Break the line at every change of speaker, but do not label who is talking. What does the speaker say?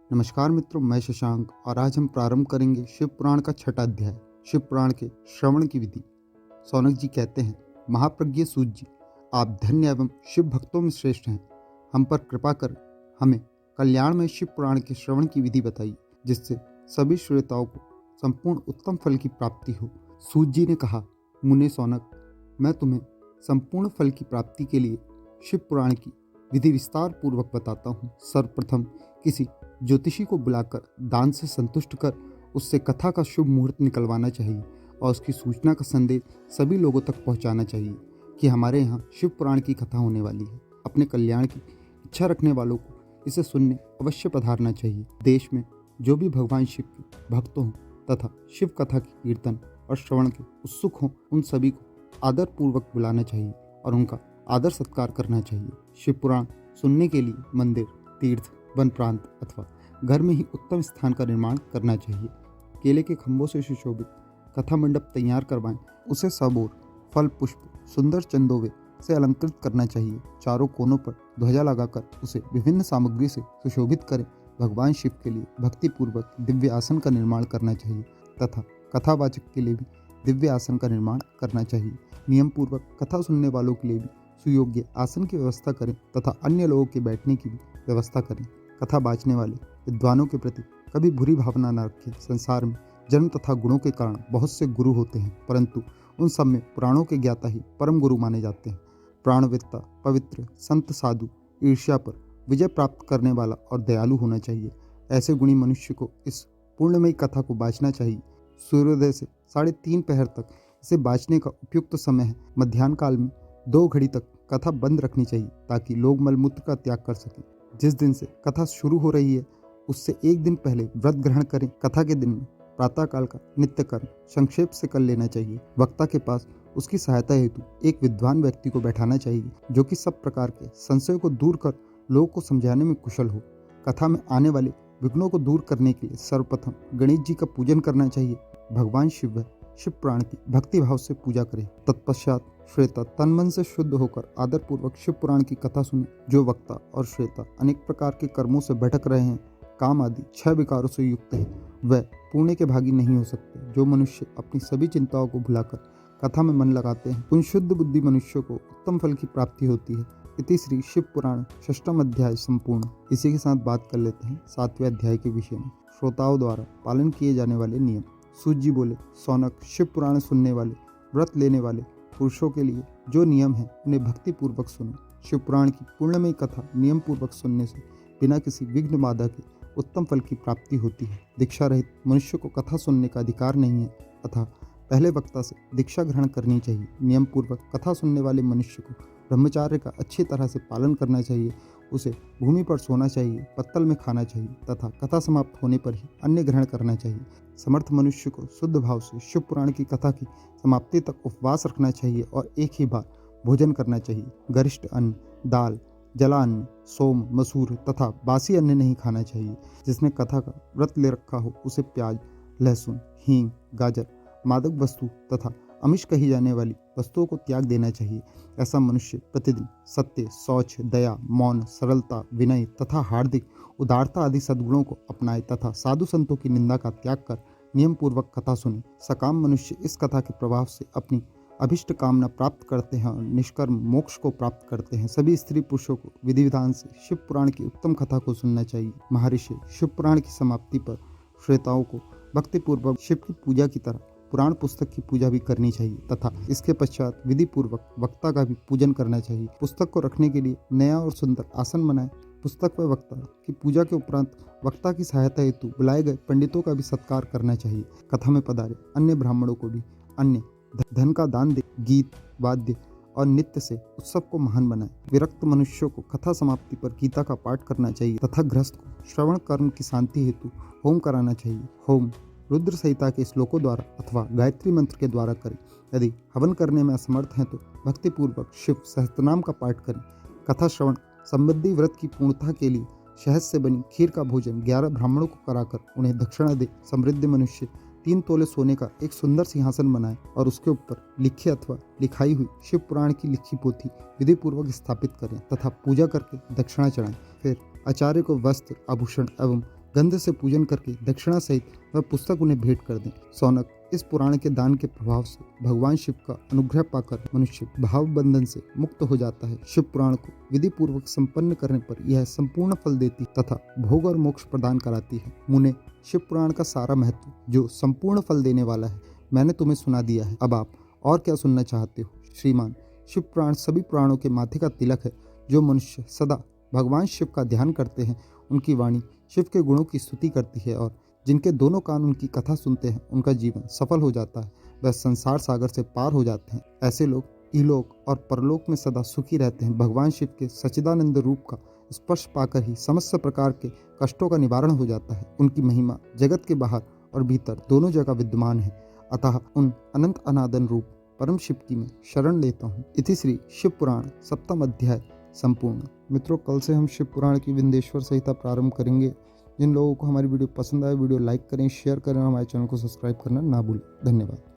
नमस्कार मित्रों, मैं शशांक और आज हम प्रारंभ करेंगे शिव पुराण का छठा अध्याय, शिव पुराण के श्रवण की विधि। सौनक जी कहते हैं, महाप्रज्ञ सूत जी, आप धन्य एवं शिव भक्तों में श्रेष्ठ हैं। हम पर कृपा कर हमें कल्याण में शिव पुराण के श्रवण की विधि बताइए, जिससे सभी श्रोताओं को संपूर्ण उत्तम फल की प्राप्ति हो। सूत जी ने कहा, मुने सौनक, मैं तुम्हें संपूर्ण फल की प्राप्ति के लिए शिव पुराण की विधि विस्तार पूर्वक बताता हूँ। सर्वप्रथम किसी ज्योतिषी को बुलाकर दान से संतुष्ट कर उससे कथा का शुभ मुहूर्त निकलवाना चाहिए और उसकी सूचना का संदेश सभी लोगों तक पहुंचाना चाहिए कि हमारे यहाँ शिव पुराण की कथा होने वाली है। अपने कल्याण की इच्छा रखने वालों को इसे सुनने अवश्य पधारना चाहिए। देश में जो भी भगवान शिव के भक्त हों तथा शिव कथा के कीर्तन और श्रवण के उत्सुक हों, उन सभी को आदरपूर्वक बुलाना चाहिए और उनका आदर सत्कार करना चाहिए। शिव पुराण सुनने के लिए मंदिर, तीर्थ, वन प्रांत अथवा घर में ही उत्तम स्थान का निर्माण करना चाहिए। केले के खंभों से सुशोभित कथा मंडप तैयार करवाएं। उसे सब ओर फल, पुष्प, सुंदर चंदोवे से अलंकृत करना चाहिए। चारों कोनों पर ध्वजा लगाकर उसे विभिन्न सामग्री से सुशोभित करें। भगवान शिव के लिए भक्तिपूर्वक दिव्य आसन का निर्माण करना चाहिए तथा कथावाचक के लिए भी दिव्य आसन का निर्माण करना चाहिए। नियम पूर्वक कथा सुनने वालों के लिए भी सुयोग्य आसन की व्यवस्था करें तथा अन्य लोगों के बैठने की भी व्यवस्था करें। कथा बाँचने वाले विद्वानों के प्रति कभी बुरी भावना न रखें। संसार में जन्म तथा गुणों के कारण बहुत से गुरु होते हैं, परंतु उन सब में पुराणों के ज्ञाता ही परम गुरु माने जाते हैं। प्राणवेत्ता, पवित्र, संत, साधु, ईर्ष्या पर विजय प्राप्त करने वाला और दयालु होना चाहिए। ऐसे गुणी मनुष्य को इस पूर्णमयी कथा को बाँचना चाहिए। सूर्योदय से 3:30 पहर तक इसे बाँचने का उपयुक्त समय है। मध्याह्न काल में 2 घड़ी तक कथा बंद रखनी चाहिए ताकि लोग मलमूत्र का त्याग कर सकें। जिस दिन से कथा शुरू हो रही है उससे एक दिन पहले व्रत ग्रहण करें। कथा के दिन में प्रातःकाल का नित्य कर्म संक्षेप से कर लेना चाहिए। वक्ता के पास उसकी सहायता हेतु एक विद्वान व्यक्ति को बैठाना चाहिए जो कि सब प्रकार के संशयों को दूर कर लोगों को समझाने में कुशल हो। कथा में आने वाले विघ्नों को दूर करने के लिए सर्वप्रथम गणेश जी का पूजन करना चाहिए। भगवान शिव पुराण की भक्ति भाव से पूजा करें। तत्पश्चात श्वेता तन मन से शुद्ध होकर आदरपूर्वक शिव पुराण की कथा सुने। जो वक्ता और श्वेता अनेक प्रकार के कर्मों से भटक रहे हैं, काम आदि 6 विकारों से युक्त है, वह पुण्य के भागी नहीं हो सकते। जो मनुष्य अपनी सभी चिंताओं को भुलाकर कथा में मन लगाते हैं, उन शुद्ध बुद्धि मनुष्य को उत्तम फल की प्राप्ति होती है। इति श्री शिव पुराण 6वां अध्याय संपूर्ण। इसी के साथ बात कर लेते हैं 7वें अध्याय के विषय में, श्रोताओं द्वारा पालन किए जाने वाले नियम। सूत जी बोले, सौनक, शिव पुराण सुनने वाले, व्रत लेने वाले पुरुषों के लिए जो नियम है उन्हें भक्ति पूर्वक सुनो। शिव पुराण की पूर्णमयी कथा नियम पूर्वक सुनने से बिना किसी विघ्न बाधा के उत्तम फल की प्राप्ति होती है। दीक्षा रहित मनुष्य को कथा सुनने का अधिकार नहीं है, अतः पहले वक्ता से दीक्षा ग्रहण करनी चाहिए। नियम पूर्वक कथा सुनने वाले मनुष्य को ब्रह्मचार्य का अच्छी तरह से पालन करना चाहिए। उसे भूमि पर सोना चाहिए, पत्तल में खाना चाहिए तथा कथा समाप्त होने पर ही अन्न ग्रहण करना चाहिए। समर्थ मनुष्य को शुद्ध भाव से शिव पुराण की कथा की समाप्ति तक उपवास रखना चाहिए और एक ही बार भोजन करना चाहिए। गरिष्ठ अन्न, दाल, जलान्न, सोम, मसूर तथा बासी अन्न नहीं खाना चाहिए। जिसने कथा का व्रत ले रखा हो उसे प्याज, लहसुन, हींग, गाजर, मादक वस्तु तथा अमिष कही जाने वाली वस्तुओं को त्याग देना चाहिए। ऐसा मनुष्य प्रतिदिन सत्य, शौच, दया, मौन, सरलता, विनय तथा हार्दिक उदारता आदि सद्गुणों को अपनाए तथा साधु संतों की निंदा का त्याग कर नियम पूर्वक कथा सुने। सकाम मनुष्य इस कथा के प्रभाव से अपनी अभिष्ट कामना प्राप्त करते हैं और निष्कर्म मोक्ष को प्राप्त करते हैं। सभी स्त्री पुरुषों को विधि विधान से शिव पुराण की उत्तम कथा को सुनना चाहिए। महर्षि शिव पुराण की समाप्ति पर श्रोताओं को भक्तिपूर्वक शिव की पूजा की तरह पुराण पुस्तक की पूजा भी करनी चाहिए तथा इसके पश्चात विधि पूर्वक वक्ता का भी पूजन करना चाहिए। पुस्तक को रखने के लिए नया और सुंदर आसन बनाएं। पुस्तक व वक्ता की पूजा के उपरांत वक्ता की सहायता हेतु बुलाए गए पंडितों का भी सत्कार करना चाहिए। कथा में पधारे अन्य ब्राह्मणों को भी अन्य धन का दान दे। गीत, वाद्य और नृत्य से उत्सव को महान बनाए। विरक्त मनुष्यों को कथा समाप्ति पर गीता का पाठ करना चाहिए तथा गृहस्थ को श्रवण कर्म की शांति हेतु होम कराना चाहिए। होम रुद्र संहिता के श्लोकों द्वारा अथवा गायत्री मंत्र के द्वारा करें। यदि हवन करने में असमर्थ हैं तो भक्तिपूर्वक शिव सहस्त्रनाम का पाठ करें। कथा श्रवण संबंधी व्रत की पूर्णता के लिए शहद से बनी खीर का भोजन 11 ब्राह्मणों को कराकर उन्हें दक्षिणा दे। समृद्ध मनुष्य 3 तोले सोने का एक सुंदर सिंहासन बनाए और उसके ऊपर लिखे अथवा लिखाई हुई शिव पुराण की लिखी पोथी विधि पूर्वक स्थापित करें तथा पूजा करके दक्षिणा चढ़ाएं। फिर आचार्य को वस्त्र, आभूषण एवं गंध से पूजन करके दक्षिणा सहित वह पुस्तक उन्हें भेंट कर दें। शौनक, इस पुराण के दान के प्रभाव से भगवान शिव का अनुग्रह पाकर मनुष्य भाव बंधन से मुक्त हो जाता है। शिव पुराण को विधि पूर्वक संपन्न करने पर यह संपूर्ण फल देती तथा भोग और मोक्ष प्रदान कराती है। मुने, शिव पुराण का सारा महत्व जो संपूर्ण फल देने वाला है मैंने तुम्हें सुना दिया है। अब आप और क्या सुनना चाहते हो? श्रीमान, शिव पुराण सभी पुराणों के माथे का तिलक है। जो मनुष्य सदा भगवान शिव का ध्यान करते हैं उनकी वाणी शिव के गुणों की स्तुति करती है और जिनके दोनों कान उनकी कथा सुनते हैं उनका जीवन सफल हो जाता है, वह संसार सागर से पार हो जाते हैं। ऐसे लोग इहलोक और परलोक में सदा सुखी रहते हैं। भगवान शिव के सच्चिदानंद रूप का स्पर्श पाकर ही समस्त प्रकार के कष्टों का निवारण हो जाता है। उनकी महिमा जगत के बाहर और भीतर दोनों जगह विद्यमान है। अतः उन अनंत अनादन रूप परम शिव की मैं शरण लेता हूँ। इति श्री शिव पुराण सप्तम अध्याय संपूर्ण। मित्रों, कल से हम शिव पुराण की विंध्येश्वर संहिता प्रारंभ करेंगे। जिन लोगों को हमारी वीडियो पसंद आए वीडियो लाइक करें, शेयर करें और हमारे चैनल को सब्सक्राइब करना ना भूलें। धन्यवाद।